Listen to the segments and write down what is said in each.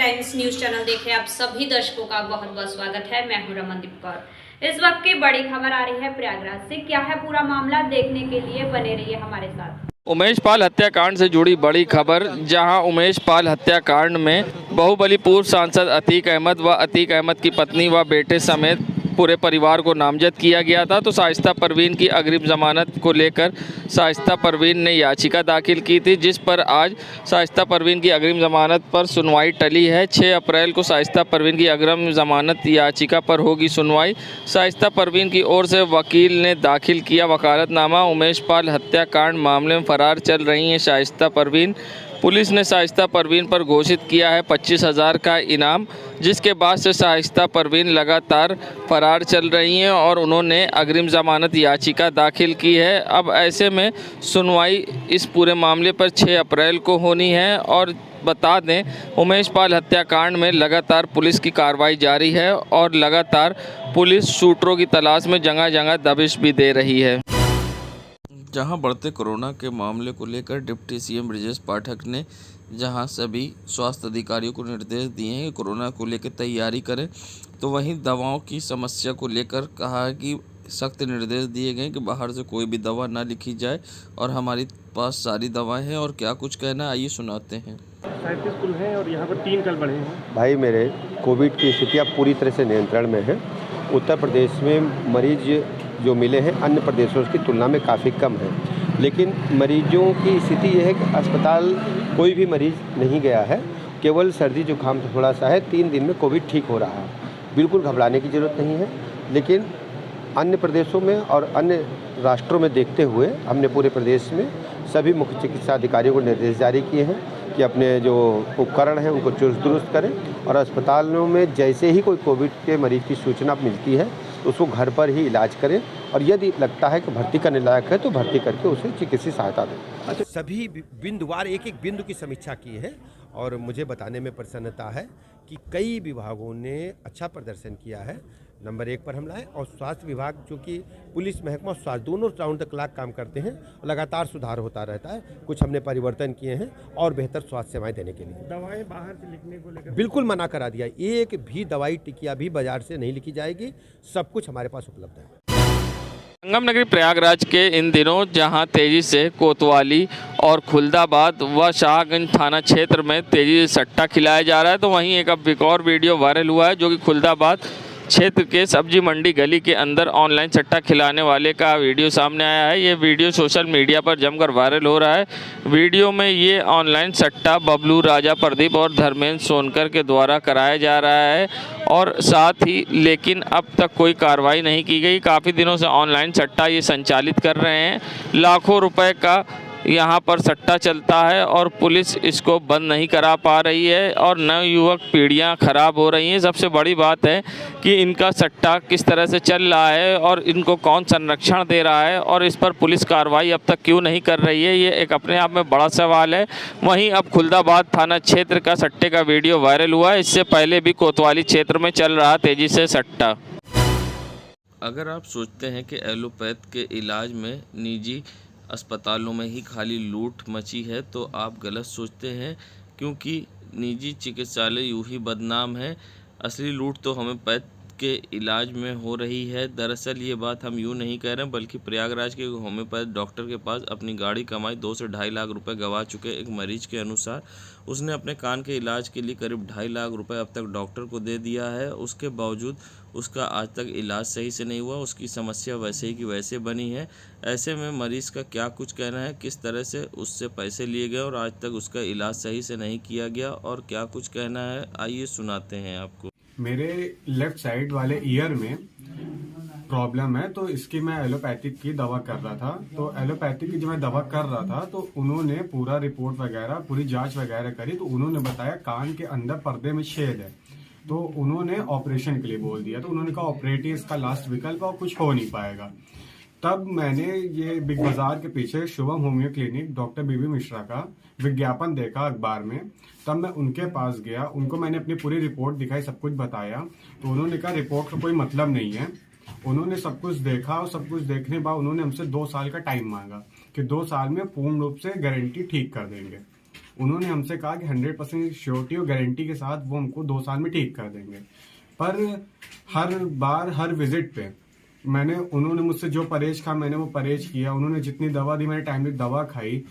Times news channel देखे आप सभी दर्शकों का बहुत बहुत स्वागत है। मैं हूं रमनदीप कौर। इस वक्त की बड़ी खबर आ रही है प्रयागराज से। क्या है पूरा मामला, देखने के लिए बने रहिए हमारे साथ। उमेश पाल हत्याकांड से जुड़ी बड़ी खबर, जहां उमेश पाल हत्याकांड में बाहुबली पूर्व सांसद अतीक अहमद व अतीक अहमद की पत्नी व बेटे समेत पूरे परिवार को नामजद किया गया था। तो शाइस्ता परवीन की अग्रिम जमानत को लेकर शाइस्ता परवीन ने याचिका दाखिल की थी, जिस पर आज शाइस्ता परवीन की अग्रिम जमानत पर सुनवाई टली है। 6 अप्रैल को शाइस्ता परवीन की अग्रिम जमानत याचिका पर होगी सुनवाई। शाइस्ता परवीन की ओर से वकील ने दाखिल किया वकालतनामा। उमेश पाल हत्याकांड मामले में फरार चल रही हैं शाइस्ता परवीन। पुलिस ने शाइस्ता परवीन पर घोषित किया है 25,000 का इनाम, जिसके बाद से शाइस्ता परवीन लगातार फरार चल रही हैं और उन्होंने अग्रिम जमानत याचिका दाखिल की है। अब ऐसे में सुनवाई इस पूरे मामले पर 6 अप्रैल को होनी है। और बता दें, उमेश पाल हत्याकांड में लगातार पुलिस की कार्रवाई जारी है और लगातार पुलिस शूटरों की तलाश में जगह जगह दबिश भी दे रही है। जहां बढ़ते कोरोना के मामले को लेकर डिप्टी सीएम ब्रजेश पाठक ने जहां सभी स्वास्थ्य अधिकारियों को निर्देश दिए हैं कि कोरोना को लेकर तैयारी करें, तो वहीं दवाओं की समस्या को लेकर कहा है कि सख्त निर्देश दिए गए कि बाहर से कोई भी दवा ना लिखी जाए और हमारे पास सारी दवाएं हैं। और क्या कुछ कहना, आइए सुनाते हैं। 37 कुल हैं और यहाँ पर 3 कल बढ़े हैं। भाई मेरे कोविड की स्थिति अब पूरी तरह से नियंत्रण में है। उत्तर प्रदेश में मरीज जो मिले हैं अन्य प्रदेशों की तुलना में काफ़ी कम है, लेकिन मरीजों की स्थिति यह है कि अस्पताल कोई भी मरीज नहीं गया है। केवल सर्दी जुकाम थोड़ा सा है। 3 दिन में कोविड ठीक हो रहा है। बिल्कुल घबराने की ज़रूरत नहीं है, लेकिन अन्य प्रदेशों में और अन्य राष्ट्रों में देखते हुए हमने पूरे प्रदेश में सभी मुख्य चिकित्सा अधिकारियों को निर्देश जारी किए हैं कि अपने जो उपकरण हैं उनको चुस्त दुरुस्त करें और अस्पतालों में जैसे ही कोई कोविड के मरीज की सूचना मिलती है तो उसको घर पर ही इलाज करें और यदि लगता है कि भर्ती करने लायक है तो भर्ती करके उसे चिकित्सीय सहायता दें। अच्छा, सभी बिंदुवार एक एक बिंदु की समीक्षा की है और मुझे बताने में प्रसन्नता है कि कई विभागों ने अच्छा प्रदर्शन किया है। नंबर 1 पर हम लाए और स्वास्थ्य विभाग जो कि पुलिस महकमा और स्वास्थ्य दोनों राउंड द क्लॉक काम करते हैं और लगातार सुधार होता रहता है। कुछ हमने परिवर्तन किए हैं और बेहतर स्वास्थ्य सेवाएं देने के लिए। दवाएं बाहर से लिखने को लेकर बिल्कुल मना करा दिया। एक भी दवाई टिकिया भी बाजार से नहीं लिखी जाएगी। सब कुछ हमारे पास उपलब्ध है। संगम नगरी प्रयागराज के इन दिनों जहां तेजी से कोतवाली और खुलदाबाद व शाहगंज थाना क्षेत्र में तेजी से सट्टा खिलाया जा रहा है, तो वहीं एक और वीडियो वायरल हुआ है जो कि खुलदाबाद क्षेत्र के सब्जी मंडी गली के अंदर ऑनलाइन सट्टा खिलाने वाले का वीडियो सामने आया है। ये वीडियो सोशल मीडिया पर जमकर वायरल हो रहा है। वीडियो में ये ऑनलाइन सट्टा बबलू, राजा प्रदीप और धर्मेंद्र सोनकर के द्वारा कराया जा रहा है और साथ ही लेकिन अब तक कोई कार्रवाई नहीं की गई। काफ़ी दिनों से ऑनलाइन सट्टा ये संचालित कर रहे हैं। लाखों रुपए का यहाँ पर सट्टा चलता है और पुलिस इसको बंद नहीं करा पा रही है और नव युवक पीढ़ियाँ खराब हो रही हैं। सबसे बड़ी बात है कि इनका सट्टा किस तरह से चल रहा है और इनको कौन संरक्षण दे रहा है और इस पर पुलिस कार्रवाई अब तक क्यों नहीं कर रही है, ये एक अपने आप में बड़ा सवाल है। वहीं अब खुलदाबाद थाना क्षेत्र का सट्टे का वीडियो वायरल हुआ है। इससे पहले भी कोतवाली क्षेत्र में चल रहा तेजी से सट्टा। अगर आप सोचते हैं कि एलोपैथ के इलाज में निजी अस्पतालों में ही खाली लूट मची है, तो आप गलत सोचते हैं, क्योंकि निजी चिकित्सालय यूं ही बदनाम है। असली लूट तो होम्योपैथ के इलाज में हो रही है। दरअसल ये बात हम यूं नहीं कह रहे हैं, बल्कि प्रयागराज के होम्योपैथ डॉक्टर के पास अपनी गाड़ी कमाई 2 से 2.5 लाख रुपए गंवा चुके एक मरीज के अनुसार उसने अपने कान के इलाज के लिए करीब 2.5 लाख रुपए अब तक डॉक्टर को दे दिया है। उसके बावजूद उसका आज तक इलाज सही से नहीं हुआ। उसकी समस्या वैसे ही की वैसे बनी है। ऐसे में मरीज का क्या कुछ कहना है, किस तरह से उससे पैसे लिए गए और आज तक उसका इलाज सही से नहीं किया गया और क्या कुछ कहना है, आइए सुनाते हैं आपको। मेरे लेफ्ट साइड वाले ईयर में प्रॉब्लम है, तो इसकी मैं एलोपैथिक की दवा कर रहा था। तो एलोपैथिक की जब मैं दवा कर रहा था तो उन्होंने पूरा रिपोर्ट वगैरह पूरी जांच वगैरह करी, तो उन्होंने बताया कान के अंदर पर्दे में छेद है, तो उन्होंने ऑपरेशन के लिए बोल दिया। तो उन्होंने कहा ऑपरेट इसका लास्ट विकल्प और कुछ हो नहीं पाएगा। तब मैंने ये बिग बाजार के पीछे शुभम होम्यो क्लिनिक डॉक्टर बीबी मिश्रा का विज्ञापन देखा अखबार में। तब मैं उनके पास गया, उनको मैंने अपनी पूरी रिपोर्ट दिखाई, सब कुछ बताया। तो उन्होंने कहा रिपोर्ट का कोई मतलब नहीं है। उन्होंने सब कुछ देखा और सब कुछ देखने के बाद उन्होंने हमसे 2 साल का टाइम मांगा कि 2 साल में पूर्ण रूप से गारंटी ठीक कर देंगे। उन्होंने हमसे कहा कि 100% श्योरिटी और गारंटी के साथ वो हमको 2 साल में ठीक कर देंगे। पर हर बार हर विजिट पे उन्होंने मुझसे जो परहेज कहा मैंने वो परहेज किया, उन्होंने जितनी दवा दी मैंने टाइमली दवा खाई।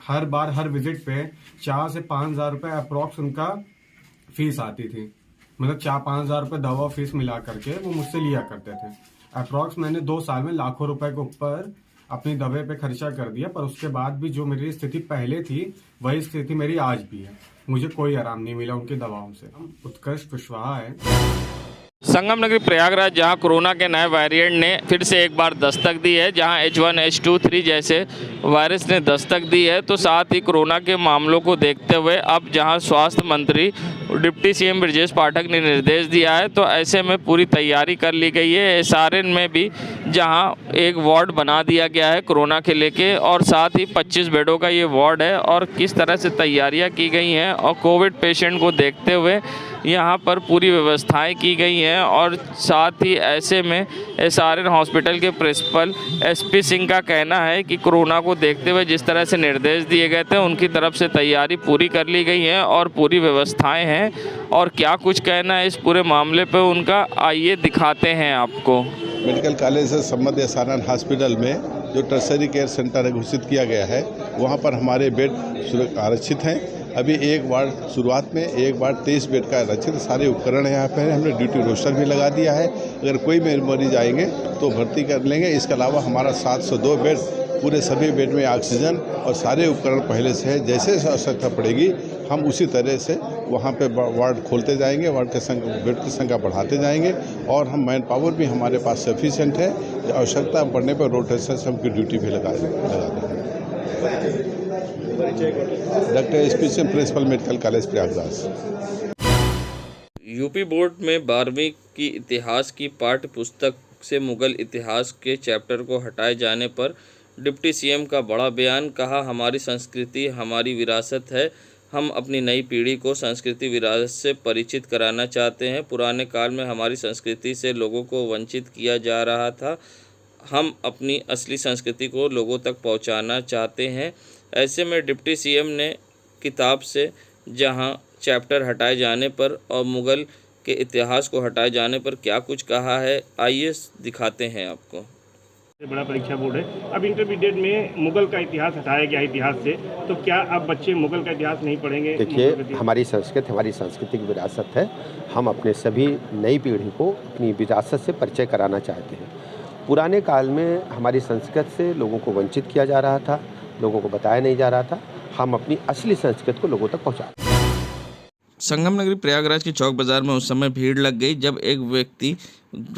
हर बार हर विजिट पे 4 से 5 हज़ार रुपये अप्रॉक्स उनका फीस आती थी, मतलब 4-5 हज़ार रुपये दवा फीस मिला करके वो मुझसे लिया करते थे। अप्रॉक्स मैंने 2 साल में लाखों रुपए के ऊपर अपनी दवा पे खर्चा कर दिया, पर उसके बाद भी जो मेरी स्थिति पहले थी वही स्थिति मेरी आज भी है। मुझे कोई आराम नहीं मिला उनकी दवाओं से। उत्कर्ष कुशवाहा है। संगम नगरी प्रयागराज, जहां कोरोना के नए वेरिएंट ने फिर से एक बार दस्तक दी है, जहां H1, H2, 3 जैसे वायरस ने दस्तक दी है, तो साथ ही कोरोना के मामलों को देखते हुए अब जहां स्वास्थ्य मंत्री डिप्टी सीएम ब्रजेश पाठक ने निर्देश दिया है, तो ऐसे में पूरी तैयारी कर ली गई है। SRN में भी जहां एक वार्ड बना दिया गया है कोरोना के लेके, और साथ ही 25 बेडों का ये वार्ड है, और किस तरह से तैयारियां की गई हैं और कोविड पेशेंट को देखते हुए यहाँ पर पूरी व्यवस्थाएं की गई हैं। और साथ ही ऐसे में SRN हॉस्पिटल के प्रिंसिपल SP सिंह का कहना है कि कोरोना को देखते हुए जिस तरह से निर्देश दिए गए थे उनकी तरफ से तैयारी पूरी कर ली गई है और पूरी व्यवस्थाएं हैं। और क्या कुछ कहना है इस पूरे मामले पर उनका, आइए दिखाते हैं आपको। मेडिकल कॉलेज से संबद्ध SRN हॉस्पिटल में जो टर्सरी केयर सेंटर घोषित किया गया है, वहाँ पर हमारे बेड आरक्षित हैं। अभी एक वार्ड शुरुआत में, एक वार्ड 23 बेड का आरक्षित, सारे उपकरण यहाँ पर। हमने ड्यूटी रोस्टर भी लगा दिया है, अगर कोई मरीज आएंगे तो भर्ती कर लेंगे। इसके अलावा हमारा 702 बेड, पूरे सभी बेड में ऑक्सीजन और सारे उपकरण पहले से है। जैसे आवश्यकता पड़ेगी हम उसी तरह से वहाँ पे वार्ड खोलते जाएंगे, वार्ड के बेड की संख्या बढ़ाते जाएंगे। और हम मैन पावर भी हमारे पास सफिशिएंट है, आवश्यकता पड़ने पर रोटेशन से हम ड्यूटी भी लगा देंगे। Doctor SP Singh, principal medical college Prayagraj. UP board में 12वीं की इतिहास की पाठ्य पुस्तक से मुगल इतिहास के चैप्टर को हटाए जाने पर डिप्टी सीएम का बड़ा बयान। कहा, हमारी संस्कृति हमारी विरासत है, हम अपनी नई पीढ़ी को संस्कृति विरासत से परिचित कराना चाहते हैं। पुराने काल में हमारी संस्कृति से लोगों को वंचित किया जा रहा था, हम अपनी असली संस्कृति को लोगों तक पहुंचाना चाहते हैं। ऐसे में डिप्टी सीएम ने किताब से जहां चैप्टर हटाए जाने पर और मुग़ल के इतिहास को हटाए जाने पर क्या कुछ कहा है, आइए दिखाते हैं आपको। बड़ा परीक्षा बोर्ड है, अब इंटरमीडिएट में मुगल का इतिहास हटाया गया इतिहास से, तो क्या अब बच्चे मुगल का इतिहास नहीं पढ़ेंगे? देखिए, हमारी सांस्कृतिक विरासत है, हम अपने सभी नई पीढ़ी को अपनी विरासत से परिचय कराना चाहते हैं। पुराने काल में हमारी संस्कृति से लोगों को वंचित किया जा रहा था, लोगों को बताया नहीं जा रहा था, हम अपनी असली संस्कृति को लोगों तक पहुँचा। संगम नगरी प्रयागराज के चौक बाजार में उस समय भीड़ लग गई जब एक व्यक्ति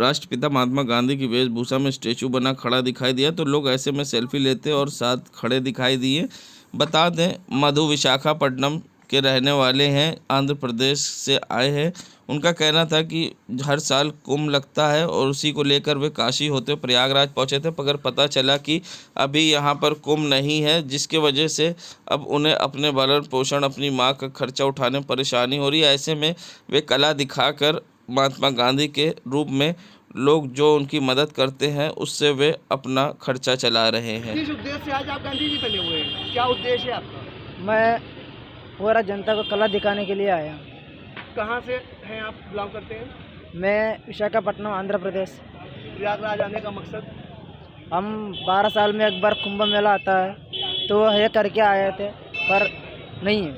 राष्ट्रपिता महात्मा गांधी की वेशभूषा में स्टैचू बना खड़ा दिखाई दिया, तो लोग ऐसे में सेल्फी लेते और साथ खड़े दिखाई दिए। बता दें, मधु विशाखापट्टनम के रहने वाले हैं, आंध्र प्रदेश से आए हैं। उनका कहना था कि हर साल कुंभ लगता है और उसी को लेकर वे काशी होते प्रयागराज पहुंचे थे, मगर पता चला कि अभी यहां पर कुंभ नहीं है, जिसके वजह से अब उन्हें अपने भरण पोषण, अपनी मां का खर्चा उठाने में परेशानी हो रही है। ऐसे में वे कला दिखाकर महात्मा गांधी के रूप में लोग जो उनकी मदद करते हैं उससे वे अपना खर्चा चला रहे हैं। किस उद्देश्य से आज आप गांधी जी बने हुए हैं, क्या उद्देश्य है आपका? मैं पूरा जनता को कला दिखाने के लिए आया। कहाँ से हैं आप, बिलोंग करते हैं? मैं विशाखापट्टनम, आंध्र प्रदेश। प्रयागराज आने का मकसद? हम 12 साल में एक बार कुंभ मेला आता है तो ये करके आए थे, पर नहीं है,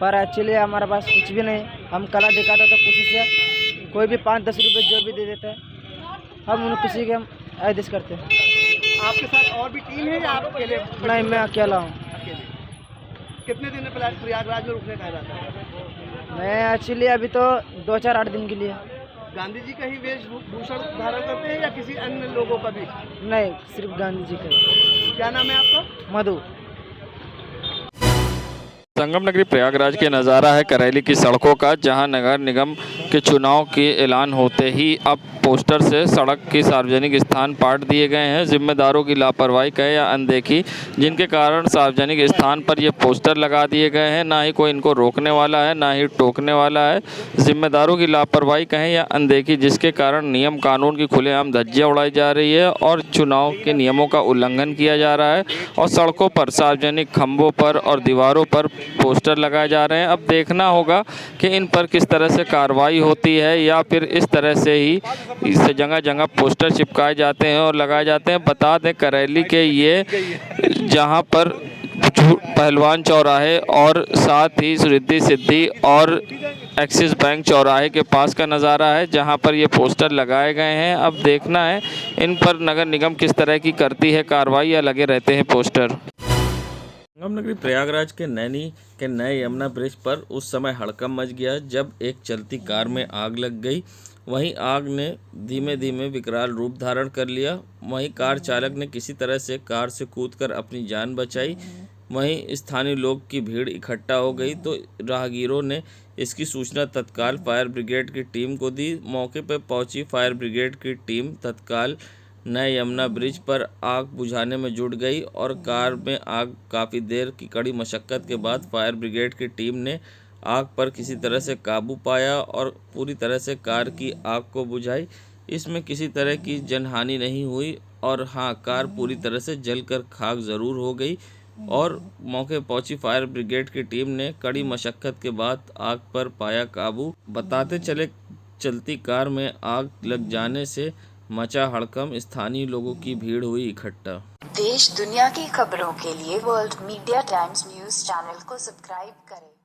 पर एक्चुअली हमारे पास कुछ भी नहीं। हम कला दिखाते तो किसी से कोई भी 5-10 रुपये जो भी दे देते हैं, हम उन किसी के हम आदेश करते हैं। आपके साथ और भी टीम है या आप अकेले? नहीं, मैं अकेला हूँ। कितने दिन प्रयागराज में रुकने का इरादा है? मैं एक्चुअली अभी तो 2-4-8 दिन के लिए। गांधी जी का ही वेशभूषण धारण करते हैं या किसी अन्य लोगों का भी? नहीं, सिर्फ गांधी जी का। क्या नाम है आपका? मधु। संगम नगरी प्रयागराज के नज़ारा है करैली की सड़कों का, जहां नगर निगम के चुनाव के ऐलान होते ही अब पोस्टर से सड़क की सार्वजनिक स्थान पाट दिए गए हैं। जिम्मेदारों की लापरवाही कहे या अनदेखी, जिनके कारण सार्वजनिक स्थान पर ये पोस्टर लगा दिए गए हैं। ना ही कोई इनको रोकने वाला है, ना ही टोकने वाला है। जिम्मेदारों की लापरवाही कहें या अनदेखी, जिसके कारण नियम कानून की खुलेआम धज्जियाँ उड़ाई जा रही है और चुनाव के नियमों का उल्लंघन किया जा रहा है और सड़कों पर, सार्वजनिक खंभों पर और दीवारों पर पोस्टर लगाए जा रहे हैं। अब देखना होगा कि इन पर किस तरह से कार्रवाई होती है या फिर इस तरह से ही इससे जगह जगह पोस्टर चिपकाए जाते हैं और लगाए जाते हैं। बता दें करैली के ये जहां पर पहलवान चौराहे और साथ ही रिद्धि सिद्धि और एक्सिस बैंक चौराहे के पास का नज़ारा है, जहां पर ये पोस्टर लगाए गए हैं। अब देखना है इन पर नगर निगम किस तरह की करती है कार्रवाई या लगे रहते हैं पोस्टर। संगम नगरी प्रयागराज के नैनी के नए यमुना ब्रिज पर उस समय हड़कंप मच गया जब एक चलती कार में आग लग गई। वहीं आग ने धीमे धीमे विकराल रूप धारण कर लिया। वहीं कार चालक ने किसी तरह से कार से कूदकर अपनी जान बचाई। वहीं स्थानीय लोग की भीड़ इकट्ठा हो गई तो राहगीरों ने इसकी सूचना तत्काल फायर ब्रिगेड की टीम को दी। मौके पर पहुंची फायर ब्रिगेड की टीम तत्काल नए यमुना ब्रिज पर आग बुझाने में जुट गई और कार में आग काफ़ी देर की कड़ी मशक्क़त के बाद फायर ब्रिगेड की टीम ने आग पर किसी तरह से काबू पाया और पूरी तरह से कार की आग को बुझाई। इसमें किसी तरह की जनहानि नहीं हुई और हाँ, कार पूरी तरह से जलकर खाक ज़रूर हो गई और मौके पहुंची फायर ब्रिगेड की टीम ने कड़ी मशक्क़त के बाद आग पर पाया काबू। बताते चले चलती कार में आग लग जाने से मचा हड़कंप, स्थानीय लोगों की भीड़ हुई इकट्ठा। देश दुनिया की खबरों के लिए world media times news channel को सब्सक्राइब करें।